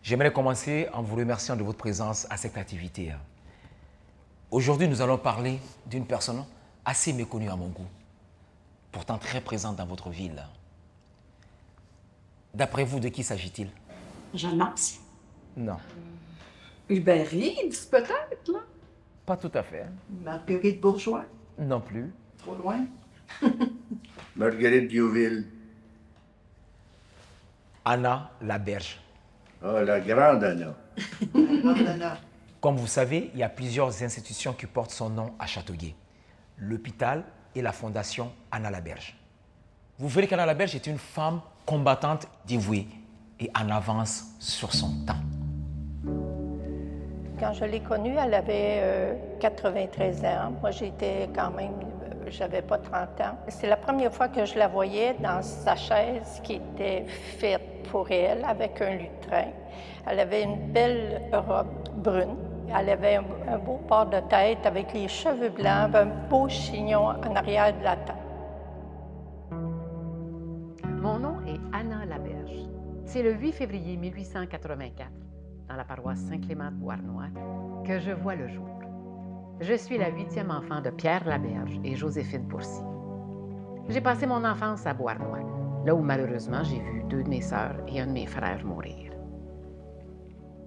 J'aimerais commencer en vous remerciant de votre présence à cette activité. Aujourd'hui, nous allons parler d'une personne assez méconnue à mon goût, pourtant très présente dans votre ville. D'après vous, de qui s'agit-il? Jeanne Mars? Non, Hubert Reeves, peut-être, là? pas tout à fait. Marguerite Bourgeois? Non plus. Trop loin? Marguerite Diouville. Anna Laberge. Ah, la grande Anna. Madonna. Comme vous savez, il y a plusieurs institutions qui portent son nom à Châteauguay. L'hôpital et la fondation Anna Laberge. Vous verrez qu'Anna Laberge est une femme combattante dévouée et en avance sur son temps. Quand je l'ai connue, elle avait 93 ans. Moi, j'étais quand même, j'avais pas 30 ans. C'est la première fois que je la voyais dans sa chaise qui était faite pour elle, avec un lutrin. Elle avait une belle robe brune. Elle avait un beau port de tête avec les cheveux blancs, un beau chignon en arrière de la tête. Mon nom est Anna Laberge. C'est le 8 février 1884, dans la paroisse Saint-Clément de Beauharnois, que je vois le jour. Je suis la 8e enfant de Pierre Laberge et Joséphine Pourcy. J'ai passé mon enfance à Beauharnois, là où malheureusement j'ai vu 2 de mes sœurs et un de mes frères mourir.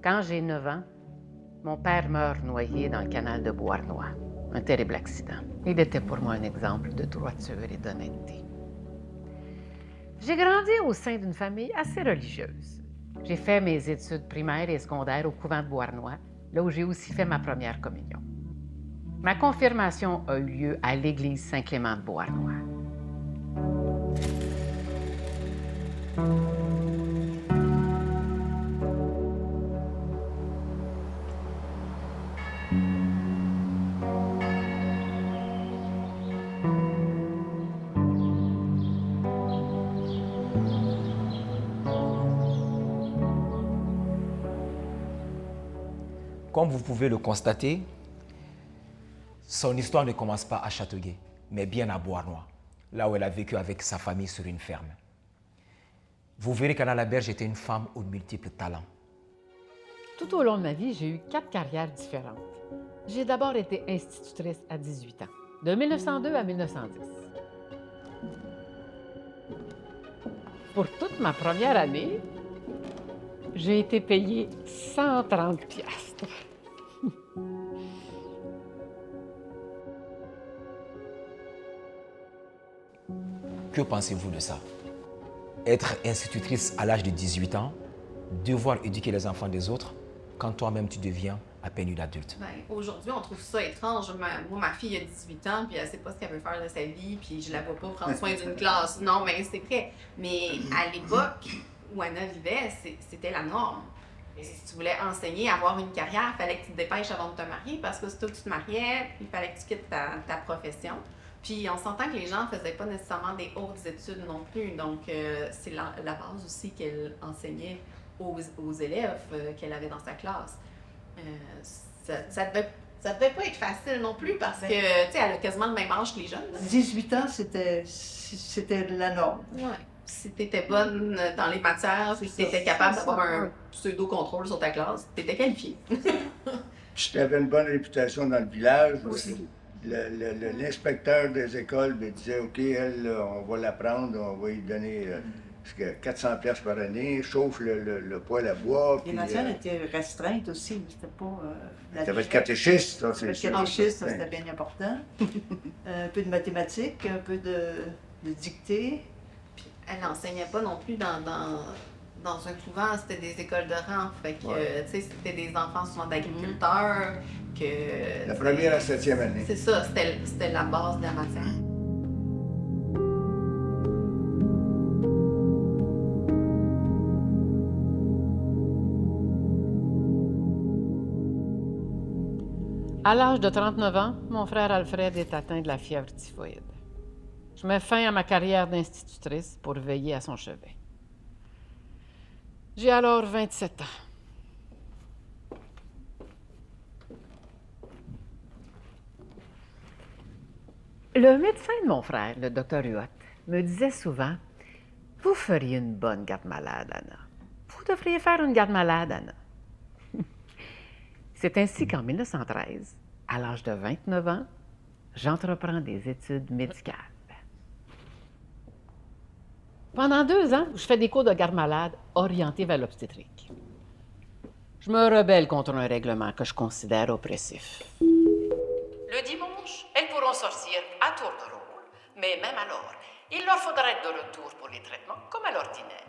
Quand j'ai 9 ans, mon père meurt noyé dans le canal de Beauharnois. Un terrible accident. Il était pour moi un exemple de droiture et d'honnêteté. J'ai grandi au sein d'une famille assez religieuse. J'ai fait mes études primaires et secondaires au couvent de Beauharnois, là où j'ai aussi fait ma première communion. Ma confirmation a eu lieu à l'église Saint-Clément de Beauharnois. Comme vous pouvez le constater, son histoire ne commence pas à Châteauguay, mais bien à Beauharnois, là où elle a vécu avec sa famille sur une ferme. Vous verrez qu'Anna Laberge était une femme aux multiples talents. Tout au long de ma vie, j'ai eu 4 carrières différentes. J'ai d'abord été institutrice à 18 ans, de 1902 à 1910. Pour toute ma première année, j'ai été payée 130 piastres. Que pensez-vous de ça? Être institutrice à l'âge de 18 ans, devoir éduquer les enfants des autres, quand toi-même tu deviens à peine une adulte. Aujourd'hui, on trouve ça étrange. Moi, ma fille a 18 ans, puis elle sait pas ce qu'elle veut faire de sa vie, puis je la vois pas prendre soin d'une classe. Non, mais c'est vrai. Mais à l'époque où Anna vivait, c'était la norme. Et si tu voulais enseigner, avoir une carrière, il fallait que tu te dépêches avant de te marier, parce que surtout que tu te mariais, il fallait que tu quittes ta profession. Puis on s'entend que les gens ne faisaient pas nécessairement des hautes études non plus. Donc c'est la base aussi qu'elle enseignait aux élèves qu'elle avait dans sa classe. Ça devait pas être facile non plus parce que, tu sais, elle a quasiment le même âge que les jeunes. 18 ans, c'était la norme. Ouais. Si t'étais bonne dans les matières, si t'étais capable d'avoir un pseudo-contrôle sur ta classe, t'étais qualifiée. Puis tu avais une bonne réputation dans le village. L'inspecteur des écoles me disait, OK, elle, on va la prendre, on va lui donner 400 pièces par année, chauffe le poêle à bois. Les matières étaient restreintes aussi, c'était pas... Tu avais le catéchisme, ça, c'est Le sûr. catéchisme, ça, c'était bien important. Un peu de mathématiques, un peu de dictée. Puis elle n'enseignait pas non plus dans un couvent, c'était des écoles de rang. Fait que, tu sais, c'était des enfants souvent d'agriculteurs. Que, La première à la 7e année. C'est ça, c'était la base de la matière. À l'âge de 39 ans, mon frère Alfred est atteint de la fièvre typhoïde. Je mets fin à ma carrière d'institutrice pour veiller à son chevet. J'ai alors 27 ans. Le médecin de mon frère, le docteur Huot, me disait souvent « Vous feriez une bonne garde-malade, Anna. Vous vous devriez faire une garde malade, Anna. C'est ainsi qu'en 1913, à l'âge de 29 ans, j'entreprends des études médicales. Pendant 2 ans, je fais des cours de garde malade orientés vers l'obstétrique. Je me rebelle contre un règlement que je considère oppressif. Le dimanche, elles pourront sortir à tour de rôle, mais même alors, il leur faudra être de retour pour les traitements comme à l'ordinaire.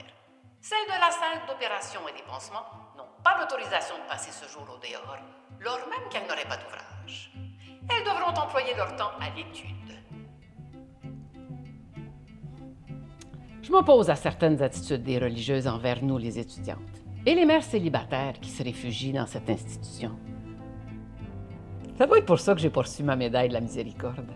Celles de la salle d'opération et des pansements n'ont pas l'autorisation de passer ce jour au dehors, lors même qu'elles n'auraient pas d'ouvrage. Elles devront employer leur temps à l'étude. Je m'oppose à certaines attitudes des religieuses envers nous, les étudiantes, et les mères célibataires qui se réfugient dans cette institution. Ça doit être pour ça que j'ai reçu ma médaille de la miséricorde.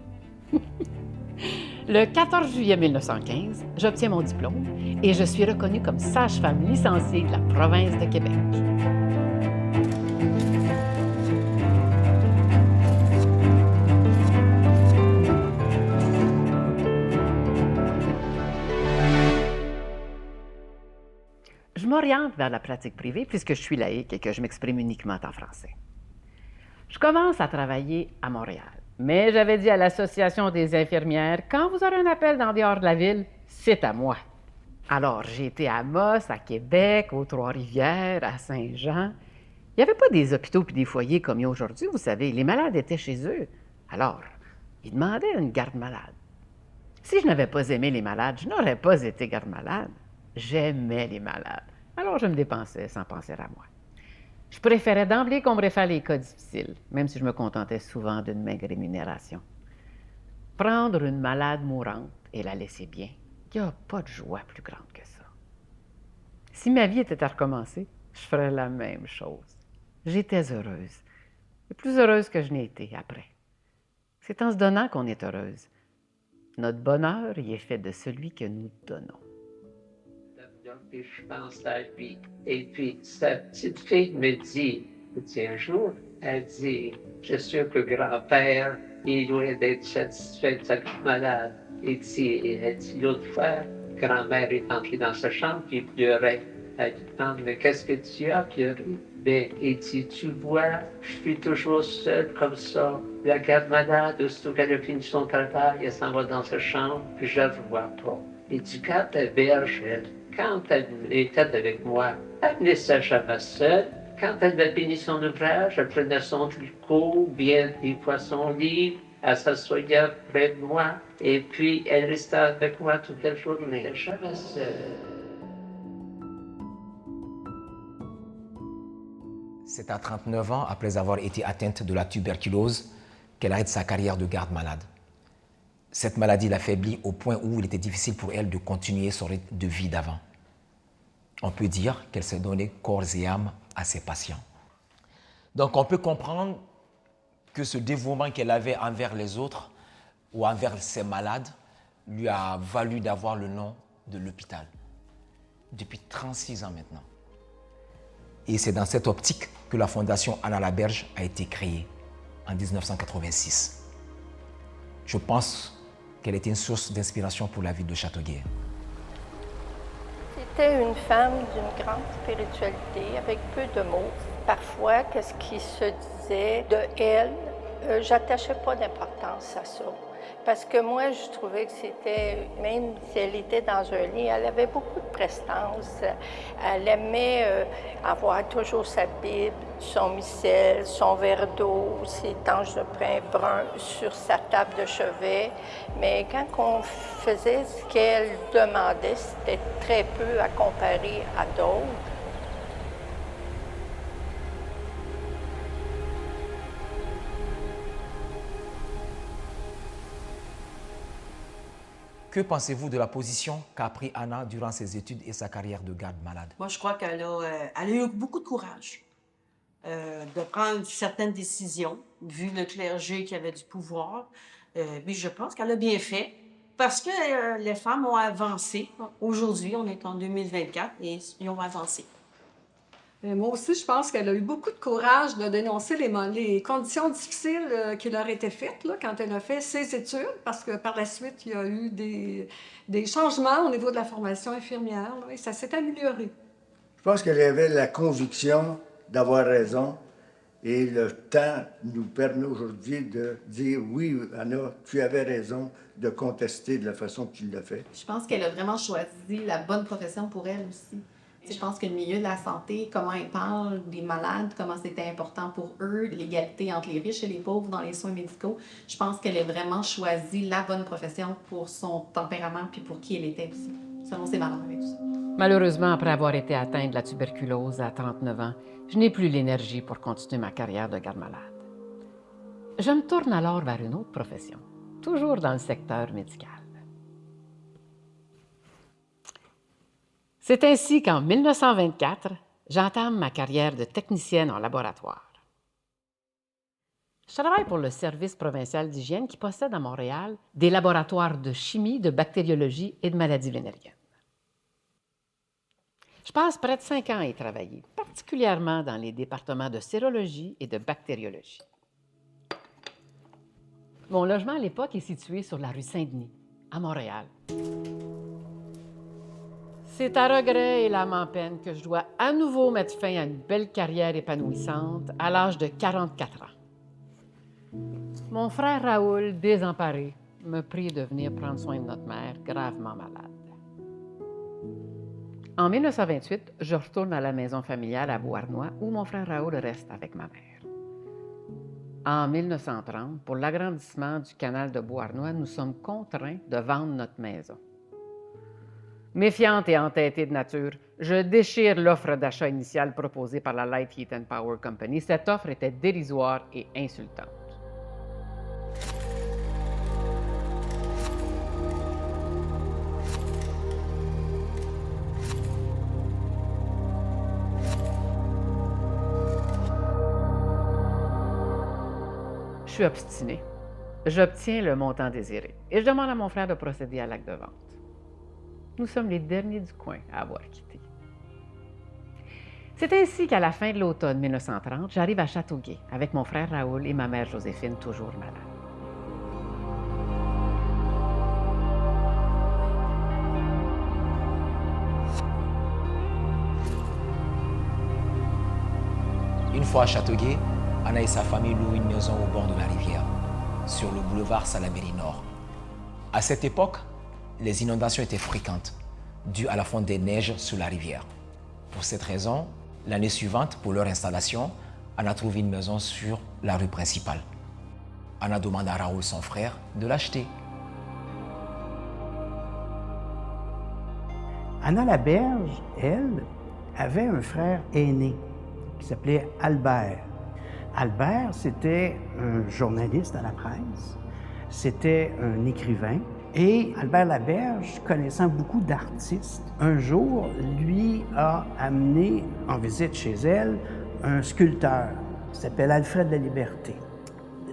Le 14 juillet 1915, j'obtiens mon diplôme et je suis reconnue comme sage-femme licenciée de la province de Québec. Je m'oriente vers la pratique privée puisque je suis laïque et que je m'exprime uniquement en français. Je commence à travailler à Montréal, mais j'avais dit à l'Association des infirmières, quand vous aurez un appel dans dehors de la ville, c'est à moi. Alors, j'ai été à Amos, à Québec, aux Trois-Rivières, à Saint-Jean. Il n'y avait pas des hôpitaux puis des foyers comme il y a aujourd'hui, vous savez. Les malades étaient chez eux. Alors, ils demandaient une garde malade. Si je n'avais pas aimé les malades, je n'aurais pas été garde malade. J'aimais les malades. Alors, je me dépensais sans penser à moi. Je préférais d'emblée qu'on me réfère les cas difficiles, même si je me contentais souvent d'une maigre rémunération. Prendre une malade mourante et la laisser bien, il n'y a pas de joie plus grande que ça. Si ma vie était à recommencer, je ferais la même chose. J'étais heureuse, et plus heureuse que je n'ai été après. C'est en se donnant qu'on est heureuse. Notre bonheur y est fait de celui que nous donnons. Puis je pense à lui. Et puis, sa petite fille me dit, un jour, elle dit, je suis sûr que grand-père, il doit être satisfait de sa malade. Elle dit, l'autre fois, grand-mère est entrée dans sa chambre, puis il pleurait. Elle lui demande, mais qu'est-ce que tu as pleuré? Ben, il dit, tu vois, je suis toujours seule comme ça. La garde malade, aussitôt qu'elle a fini son travail, elle s'en va dans sa chambre, puis je ne la vois pas. Il dit, quand ta berge, quand elle était avec moi, elle me laissait jamais seule. Quand elle avait fini son ouvrage, elle prenait son tricot, bien des fois son livre, elle s'assoyait près de moi, et puis elle restait avec moi toute la journée, jamais seule. C'est à 39 ans, après avoir été atteinte de la tuberculose, qu'elle arrête sa carrière de garde malade. Cette maladie l'affaiblit au point où il était difficile pour elle de continuer son rythme de vie d'avant. On peut dire qu'elle s'est donnée corps et âme à ses patients. Donc on peut comprendre que ce dévouement qu'elle avait envers les autres ou envers ses malades lui a valu d'avoir le nom de l'hôpital depuis 36 ans maintenant. Et c'est dans cette optique que la Fondation Anna Laberge a été créée en 1986. Je pense qu'elle était une source d'inspiration pour la ville de Châteauguay. C'était une femme d'une grande spiritualité, avec peu de mots. Parfois, qu'est-ce qui se disait de elle, j'attachais pas d'importance à ça. Parce que moi, je trouvais que c'était, même si elle était dans un lit, elle avait beaucoup de prestance. Elle aimait avoir toujours sa Bible, son missel, son verre d'eau, ses tanches de pain brun sur sa table de chevet. Mais quand on faisait ce qu'elle demandait, c'était très peu à comparer à d'autres. Que pensez-vous de la position qu'a pris Anna durant ses études et sa carrière de garde malade? Moi, je crois qu'elle a eu beaucoup de courage de prendre certaines décisions, vu le clergé qui avait du pouvoir. Mais je pense qu'elle a bien fait parce que les femmes ont avancé. Aujourd'hui, on est en 2024 et ils ont avancé. Moi aussi, je pense qu'elle a eu beaucoup de courage de dénoncer les conditions difficiles qui leur étaient faites là, quand elle a fait ses études, parce que par la suite, il y a eu des changements au niveau de la formation infirmière là, et ça s'est amélioré. Je pense qu'elle avait la conviction d'avoir raison et le temps nous permet aujourd'hui de dire oui, Anna, tu avais raison de contester de la façon que tu l'as fait. Je pense qu'elle a vraiment choisi la bonne profession pour elle aussi. Je pense que le milieu de la santé, comment ils parlent des malades, comment c'était important pour eux, l'égalité entre les riches et les pauvres dans les soins médicaux, je pense qu'elle a vraiment choisi la bonne profession pour son tempérament puis pour qui elle était aussi, selon ses valeurs et tout ça. Malheureusement, après avoir été atteinte de la tuberculose à 39 ans, je n'ai plus l'énergie pour continuer ma carrière de garde-malade. Je me tourne alors vers une autre profession, toujours dans le secteur médical. C'est ainsi qu'en 1924, j'entame ma carrière de technicienne en laboratoire. Je travaille pour le Service provincial d'hygiène qui possède à Montréal des laboratoires de chimie, de bactériologie et de maladies vénériennes. Je passe près de 5 ans à y travailler, particulièrement dans les départements de sérologie et de bactériologie. Mon logement à l'époque est situé sur la rue Saint-Denis, à Montréal. C'est à regret et l'âme-en-peine que je dois à nouveau mettre fin à une belle carrière épanouissante à l'âge de 44 ans. Mon frère Raoul, désemparé, me prie de venir prendre soin de notre mère, gravement malade. En 1928, je retourne à la maison familiale à Beauharnois, où mon frère Raoul reste avec ma mère. En 1930, pour l'agrandissement du canal de Beauharnois, nous sommes contraints de vendre notre maison. Méfiante et entêtée de nature, je déchire l'offre d'achat initiale proposée par la Light Heat and Power Company. Cette offre était dérisoire et insultante. Je suis obstinée. J'obtiens le montant désiré et je demande à mon frère de procéder à l'acte de vente. Nous sommes les derniers du coin à avoir quitté. C'est ainsi qu'à la fin de l'automne 1930, j'arrive à Châteauguay avec mon frère Raoul et ma mère Joséphine, toujours malade. Une fois à Châteauguay, Anna et sa famille louent une maison au bord de la rivière, sur le boulevard Salaberry Nord. À cette époque, les inondations étaient fréquentes, dues à la fonte des neiges sous la rivière. Pour cette raison, l'année suivante, pour leur installation, Anna trouve une maison sur la rue principale. Anna demande à Raoul, son frère, de l'acheter. Anna Laberge, elle, avait un frère aîné qui s'appelait Albert. Albert, c'était un journaliste à la presse, c'était un écrivain. Et Albert Laberge, connaissant beaucoup d'artistes, un jour, lui a amené en visite chez elle un sculpteur qui s'appelle Alfred Laliberté.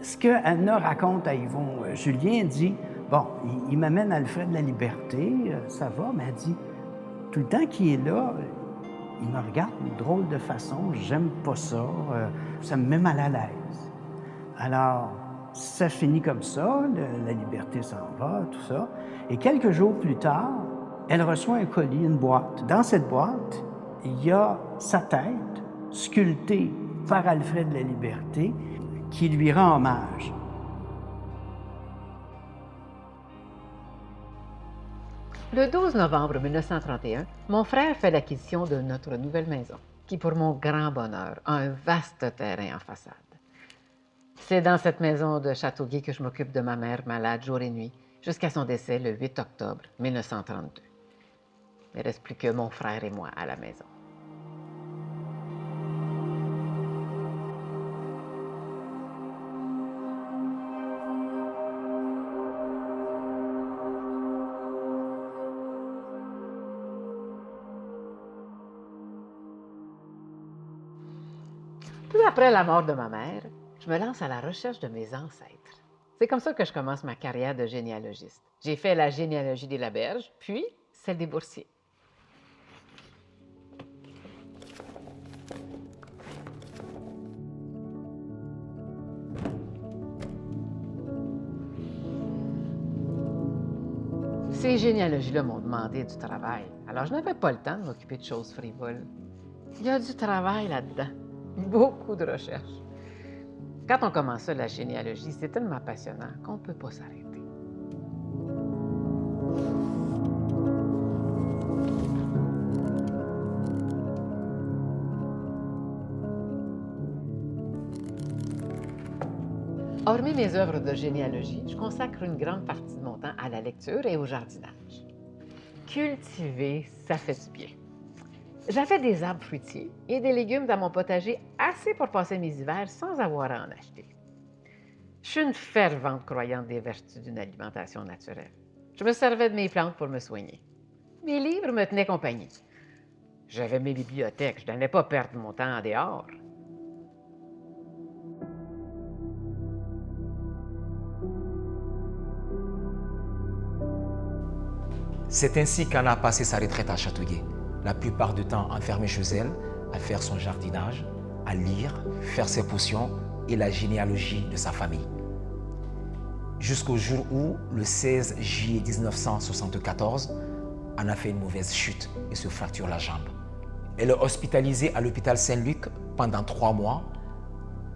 Ce que Anna raconte à Yvon Julien, dit, bon, il m'amène Alfred Laliberté, ça va, mais elle dit, tout le temps qu'il est là, il me regarde d'une drôle de façon, j'aime pas ça, ça me met mal à l'aise. Alors, ça finit comme ça, la liberté s'en va, tout ça. Et quelques jours plus tard, elle reçoit un colis, une boîte. Dans cette boîte, il y a sa tête, sculptée par Alfred Laliberté, qui lui rend hommage. Le 12 novembre 1931, mon frère fait l'acquisition de notre nouvelle maison, qui, pour mon grand bonheur, a un vaste terrain en façade. C'est dans cette maison de Châteauguay que je m'occupe de ma mère malade jour et nuit, jusqu'à son décès le 8 octobre 1932. Il ne reste plus que mon frère et moi à la maison. Peu après la mort de ma mère, je me lance à la recherche de mes ancêtres. C'est comme ça que je commence ma carrière de généalogiste. J'ai fait la généalogie des Laberge, puis celle des Boursiers. Ces généalogies-là m'ont demandé du travail, alors je n'avais pas le temps de m'occuper de choses frivoles. Il y a du travail là-dedans, beaucoup de recherches. Quand on commence ça, la généalogie, c'est tellement passionnant qu'on ne peut pas s'arrêter. Hormis mes œuvres de généalogie, je consacre une grande partie de mon temps à la lecture et au jardinage. Cultiver, ça fait du bien. J'avais des arbres fruitiers et des légumes dans mon potager assez pour passer mes hivers sans avoir à en acheter. Je suis une fervente croyante des vertus d'une alimentation naturelle. Je me servais de mes plantes pour me soigner. Mes livres me tenaient compagnie. J'avais mes bibliothèques, je n'allais pas perdre mon temps en dehors. C'est ainsi qu'Anna a passé sa retraite à Châteauguay, la plupart du temps enfermée chez elle, à faire son jardinage, à lire, faire ses potions et la généalogie de sa famille. Jusqu'au jour où, le 16 juillet 1974, Anna fait une mauvaise chute et se fracture la jambe. Elle est hospitalisée à l'hôpital Saint-Luc pendant 3 mois,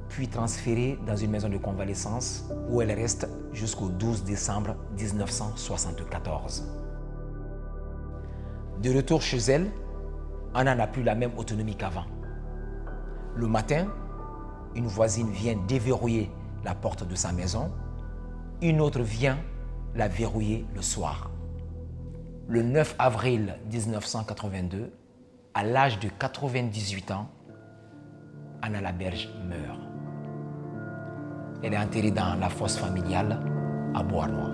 puis transférée dans une maison de convalescence où elle reste jusqu'au 12 décembre 1974. De retour chez elle, Anna n'a plus la même autonomie qu'avant. Le matin, une voisine vient déverrouiller la porte de sa maison, une autre vient la verrouiller le soir. Le 9 avril 1982, à l'âge de 98 ans, Anna Laberge meurt. Elle est enterrée dans la fosse familiale à Beauharnois.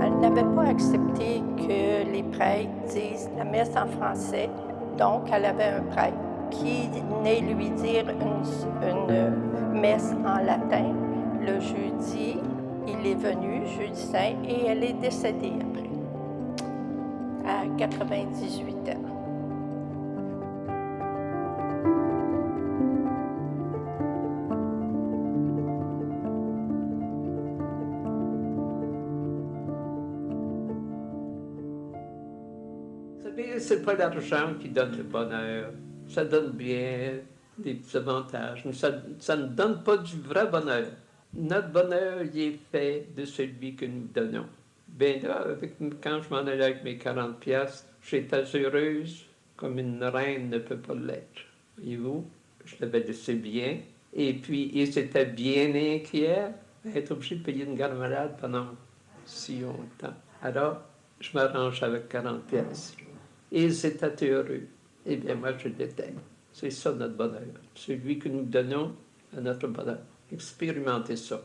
Elle n'avait pas accepté que les prêtres disent la messe en français, donc elle avait un prêtre qui venait lui dire une messe en latin. Le jeudi, il est venu, jeudi saint, et elle est décédée après, à 98 ans. C'est pas l'argent qui donne le bonheur. Ça donne bien des petits avantages, mais ça ne donne pas du vrai bonheur. Notre bonheur, il est fait de celui que nous donnons. Bien là, quand je m'en allais avec mes 40 piastres, j'étais heureuse comme une reine ne peut pas l'être. Voyez-vous, je l'avais laissé bien. Et puis, ils étaient bien inquiets d'être obligés de payer une garde malade pendant si longtemps. Alors, je m'arrange avec 40 piastres. Ils étaient heureux. Eh bien, moi, je l'étais. C'est ça notre bonheur. Celui que nous donnons à notre bonheur. Expérimentez ça.